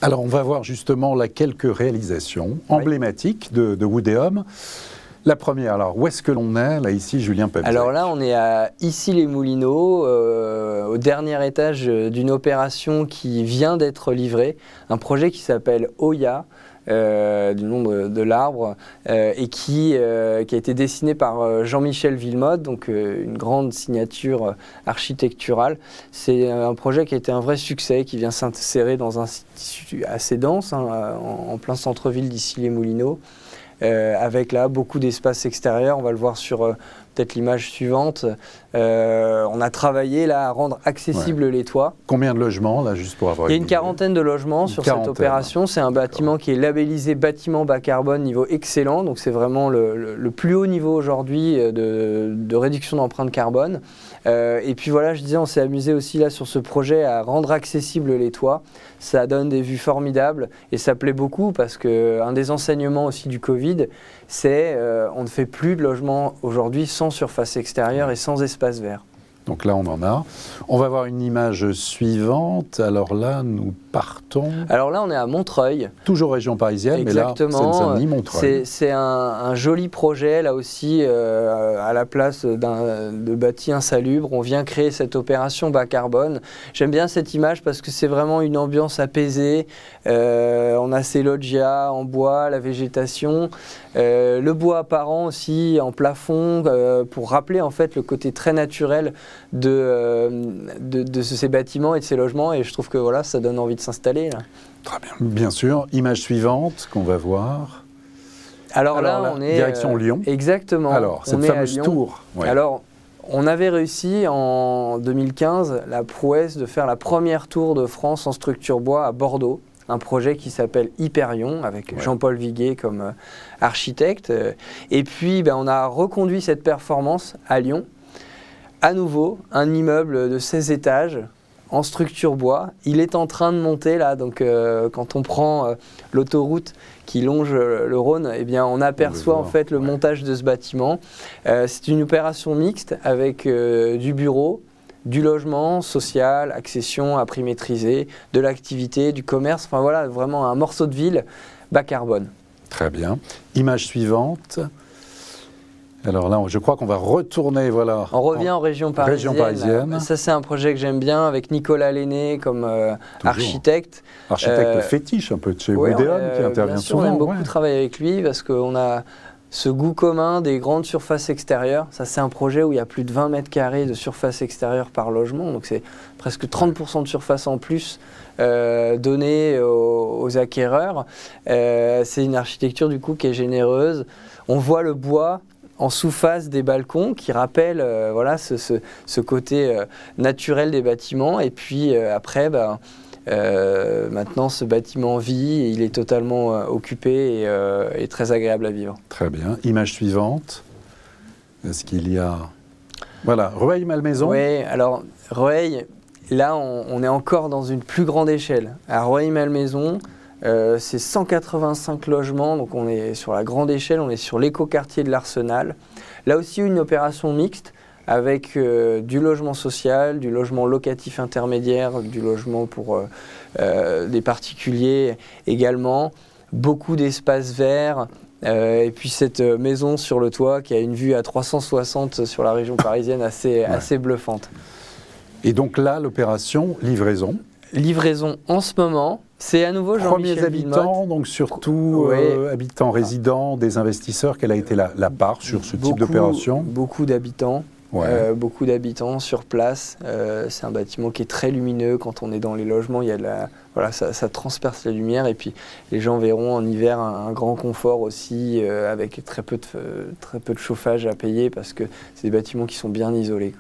Alors, on va voir justement là quelques réalisations emblématiques de Woodéum. La première, alors, où est-ce que l'on est, là, ici, Julien Pepzec? Alors là, on est à Issy-les-Moulineaux, au dernier étage d'une opération qui vient d'être livrée, un projet qui s'appelle Oya, du nom de l'arbre, et qui a été dessiné par Jean-Michel Wilmotte, donc une grande signature architecturale. C'est un projet qui a été un vrai succès, qui vient s'insérer dans un tissu assez dense, hein, en plein centre-ville d'Issy-les-Moulineaux. Avec là beaucoup d'espace extérieur, on va le voir sur peut-être l'image suivante. On a travaillé là à rendre accessibles les toits. Combien de logements là, juste pour avoir Il y a une quarantaine de logements sur cette opération. C'est un bâtiment qui est labellisé bâtiment bas carbone niveau excellent, donc c'est vraiment le plus haut niveau aujourd'hui de réduction d'empreinte carbone. Et puis voilà, je disais, on s'est amusé aussi là sur ce projet à rendre accessibles les toits. Ça donne des vues formidables et ça plaît beaucoup parce qu'un des enseignements aussi du Covid, c'est on ne fait plus de logements aujourd'hui sans surface extérieure et sans espace vert. Donc là, on en a. On va voir une image suivante. Alors là, nous partons... Alors là, on est à Montreuil. Toujours région parisienne, exactement. Mais là, Seine-Saint-Denis, Montreuil. C'est un joli projet, là aussi, à la place de bâti insalubre. On vient créer cette opération bas carbone. J'aime bien cette image parce que c'est vraiment une ambiance apaisée. On a ces loggias en bois, la végétation. Le bois apparent aussi en plafond pour rappeler en fait le côté très naturel de ces bâtiments et de ces logements, et je trouve que voilà, ça donne envie de s'installer là. Très bien. Bien sûr, image suivante qu'on va voir. Alors là, on est direction Lyon. Exactement. Alors, cette fameuse tour. Ouais. Alors, on avait réussi en 2015 la prouesse de faire la première tour de France en structure bois à Bordeaux. Un projet qui s'appelle Hyperion, avec Jean-Paul Viguet comme architecte. Et puis, on a reconduit cette performance à Lyon. À nouveau, un immeuble de 16 étages en structure bois. Il est en train de monter là, donc quand on prend l'autoroute qui longe le Rhône, eh bien, on aperçoit en fait le montage de ce bâtiment. C'est une opération mixte avec du bureau, du logement social, accession à prix maîtrisé, de l'activité, du commerce, enfin voilà, vraiment un morceau de ville bas carbone. Très bien. Image suivante. Alors là, je crois qu'on va retourner, voilà. On revient en région parisienne. Ça, c'est un projet que j'aime bien, avec Nicolas Lenné comme architecte. Architecte fétiche, un peu de chez Woodéum, qui intervient souvent. On aime beaucoup travailler avec lui, parce qu'on a ce goût commun des grandes surfaces extérieures. Ça, c'est un projet où il y a plus de 20 mètres carrés de surface extérieure par logement, donc c'est presque 30% de surface en plus donnée aux acquéreurs. C'est une architecture, du coup, qui est généreuse. On voit le bois en sous-face des balcons qui rappellent voilà, ce côté naturel des bâtiments. Et puis après, maintenant ce bâtiment vit, il est totalement occupé et très agréable à vivre. Très bien. Image suivante. Est-ce qu'il y a... Voilà, Rueil-Malmaison. Oui, alors Rueil, là on est encore dans une plus grande échelle. À Rueil-Malmaison, c'est 185 logements, donc on est sur la grande échelle, on est sur l'écoquartier de l'Arsenal. Là aussi une opération mixte avec du logement social, du logement locatif intermédiaire, du logement pour des particuliers également, beaucoup d'espaces verts, et puis cette maison sur le toit qui a une vue à 360 sur la région parisienne assez bluffante. Et donc là, l'opération livraison. Livraison en ce moment. C'est à nouveau Jean-Michel Premiers habitants, donc surtout habitants résidents, des investisseurs, quelle a été la part sur ce type d'opération? Beaucoup d'habitants. Beaucoup d'habitants sur place. C'est un bâtiment qui est très lumineux. Quand on est dans les logements, il y a voilà, ça transperce la lumière. Et puis les gens verront en hiver un grand confort aussi, avec très peu de chauffage à payer, parce que c'est des bâtiments qui sont bien isolés.